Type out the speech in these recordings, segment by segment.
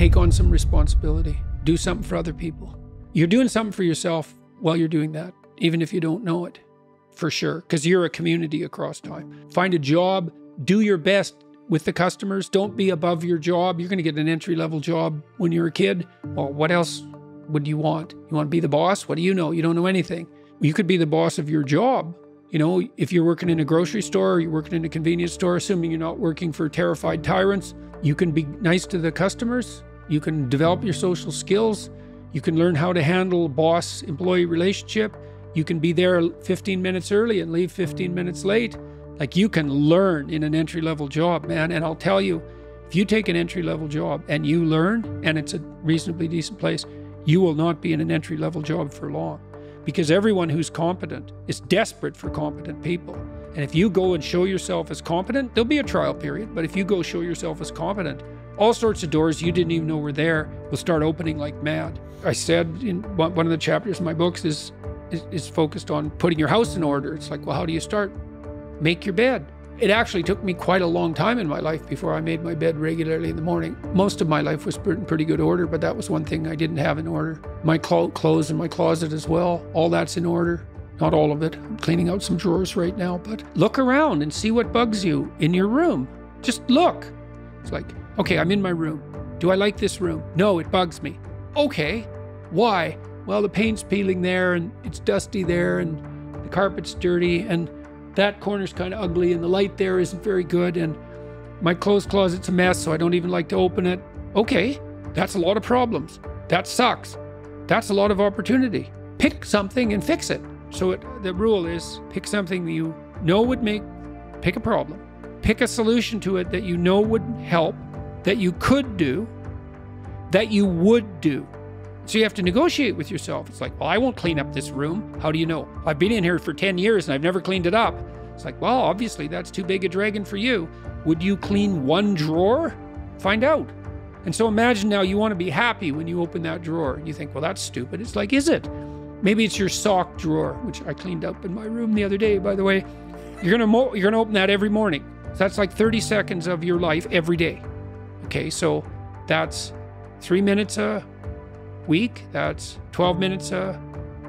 take on some responsibility. Do something for other people. You're doing something for yourself while you're doing that, even if you don't know it, for sure, because you're a community across time. Find a job, do your best with the customers. Don't be above your job. You're going to get an entry-level job when you're a kid. Well, what else would you want? You want to be the boss? What do you know? You don't know anything. You could be the boss of your job. You know, if you're working in a grocery store or you're working in a convenience store, assuming you're not working for terrified tyrants, you can be nice to the customers. You can develop your social skills. You can learn how to handle boss-employee relationship. You can be there 15 minutes early and leave 15 minutes late. Like, you can learn in an entry-level job, man. And I'll tell you, if you take an entry-level job and you learn, and it's a reasonably decent place, you will not be in an entry-level job for long. Because everyone who's competent is desperate for competent people. And if you go and show yourself as competent, there'll be a trial period, but if you go show yourself as competent, all sorts of doors you didn't even know were there will start opening like mad. I said in one of the chapters in my books is focused on putting your house in order. It's like, well, how do you start? Make your bed. It actually took me quite a long time in my life before I made my bed regularly in the morning. Most of my life was in pretty good order, but that was one thing I didn't have in order. My clothes in my closet as well, all that's in order. Not all of it. I'm cleaning out some drawers right now, but look around and see what bugs you in your room. Just look. It's like, okay, I'm in my room. Do I like this room? No, it bugs me. Okay, why? Well, the paint's peeling there and it's dusty there and the carpet's dirty and that corner's kind of ugly and the light there isn't very good and my clothes closet's a mess, so I don't even like to open it. Okay, that's a lot of problems. That sucks. That's a lot of opportunity. Pick something and fix it. So the rule is pick something that you know would pick a problem. Pick a solution to it that you know would help, that you could do, that you would do. So you have to negotiate with yourself. It's like, well, I won't clean up this room. How do you know? I've been in here for 10 years and I've never cleaned it up. It's like, well, obviously that's too big a dragon for you. Would you clean one drawer? Find out. And so imagine now you want to be happy when you open that drawer. You think, well, that's stupid. It's like, is it? Maybe it's your sock drawer, which I cleaned up in my room the other day, by the way. You're gonna open that every morning. So that's like 30 seconds of your life every day. Okay, so that's 3 minutes a week, that's 12 minutes a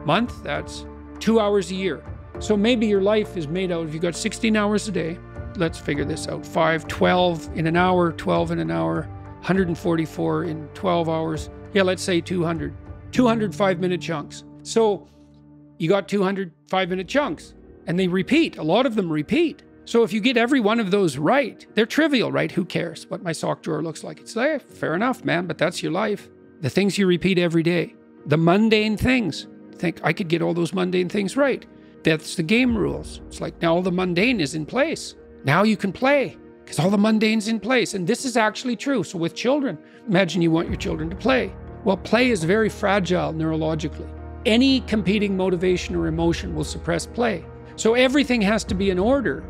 month, that's 2 hours a year. So maybe your life is made out of, you've got 16 hours a day. Let's figure this out. 12 in an hour, 12 in an hour, 144 in 12 hours. Yeah, let's say 200 5-minute chunks. So you got 200 5-minute chunks and they repeat. A lot of them repeat. So if you get every one of those right, they're trivial, right? Who cares what my sock drawer looks like? It's like, fair enough, man, but that's your life. The things you repeat every day, the mundane things. Think I could get all those mundane things right. That's the game rules. It's like now all the mundane is in place. Now you can play because all the mundane's in place. And this is actually true. So with children, imagine you want your children to play. Well, play is very fragile neurologically. Any competing motivation or emotion will suppress play. So everything has to be in order.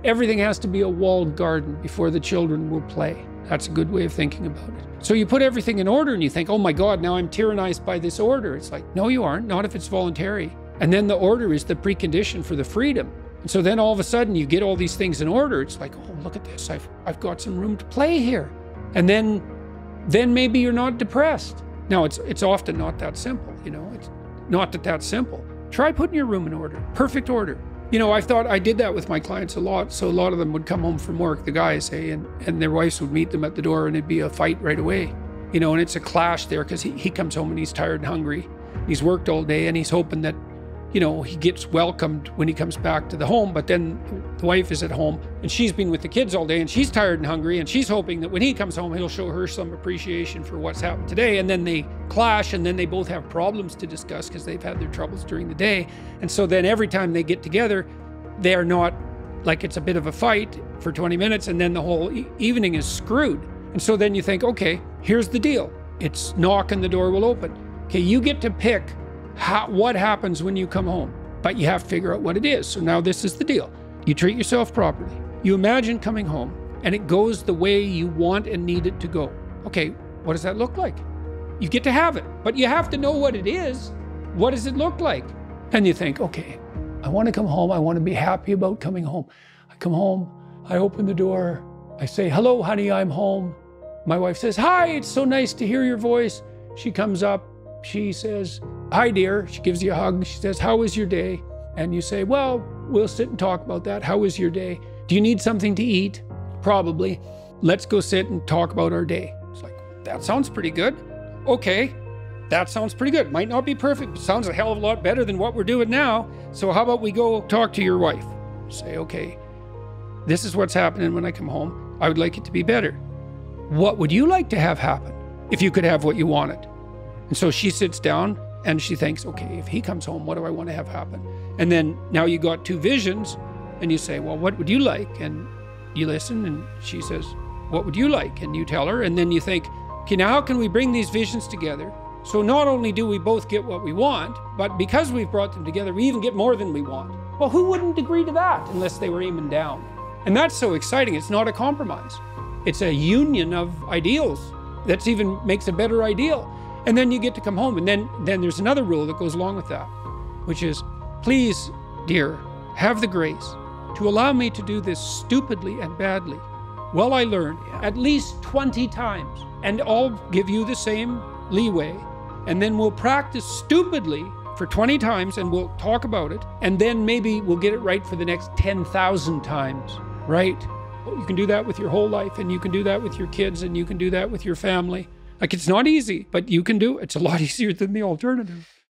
Everything has to be a walled garden before the children will play. That's a good way of thinking about it. So you put everything in order and you think, oh my God, now I'm tyrannized by this order. It's like, no, you aren't, not if it's voluntary. And then the order is the precondition for the freedom. And so then all of a sudden you get all these things in order. It's like, oh, look at this. I've got some room to play here. And then maybe you're not depressed. Now it's often not that simple, you know, it's not that simple. Try putting your room in order, perfect order. You know, I thought I did that with my clients a lot. So a lot of them would come home from work, the guys, hey, and their wives would meet them at the door and it'd be a fight right away. You know, and it's a clash there because he comes home and he's tired and hungry. He's worked all day and he's hoping that, you know, he gets welcomed when he comes back to the home, but then the wife is at home and she's been with the kids all day and she's tired and hungry and she's hoping that when he comes home, he'll show her some appreciation for what's happened today. And then they clash and then they both have problems to discuss because they've had their troubles during the day. And so then every time they get together, they're not like it's a bit of a fight for 20 minutes and then the whole evening is screwed. And so then you think, okay, here's the deal. It's knock and the door will open. Okay, you get to pick what happens when you come home, but you have to figure out what it is. So now this is the deal. You treat yourself properly. You imagine coming home and it goes the way you want and need it to go. Okay, what does that look like? You get to have it, but you have to know what it is. What does it look like? And you think, okay, I want to come home. I want to be happy about coming home. I come home, I open the door, I say, hello, honey, I'm home. My wife says, "Hi, it's so nice to hear your voice." She comes up, she says, "Hi, dear." She gives you a hug. She says, "How was your day?" And you say, "Well, we'll sit and talk about that. How was your day? Do you need something to eat?" "Probably." "Let's go sit and talk about our day." It's like, that sounds pretty good. Okay, that sounds pretty good. Might not be perfect, but sounds a hell of a lot better than what we're doing now. So how about we go talk to your wife? Say, "Okay, this is what's happening when I come home. I would like it to be better. What would you like to have happen if you could have what you wanted?" And so she sits down and she thinks, "Okay, if he comes home, what do I want to have happen?" And then now you got two visions and you say, "Well, what would you like?" And you listen and she says, "What would you like?" And you tell her, and then you think, okay, now how can we bring these visions together? So not only do we both get what we want, but because we've brought them together, we even get more than we want. Well, who wouldn't agree to that unless they were aiming down? And that's so exciting. It's not a compromise. It's a union of ideals that even makes a better ideal. And then you get to come home. And then there's another rule that goes along with that, which is, "Please, dear, have the grace to allow me to do this stupidly and badly. Well, I learn at least 20 times, and I'll give you the same leeway. And then we'll practice stupidly for 20 times and we'll talk about it. And then maybe we'll get it right for the next 10,000 times, right?" You can do that with your whole life, and you can do that with your kids, and you can do that with your family. Like, it's not easy, but you can do it. It's a lot easier than the alternative.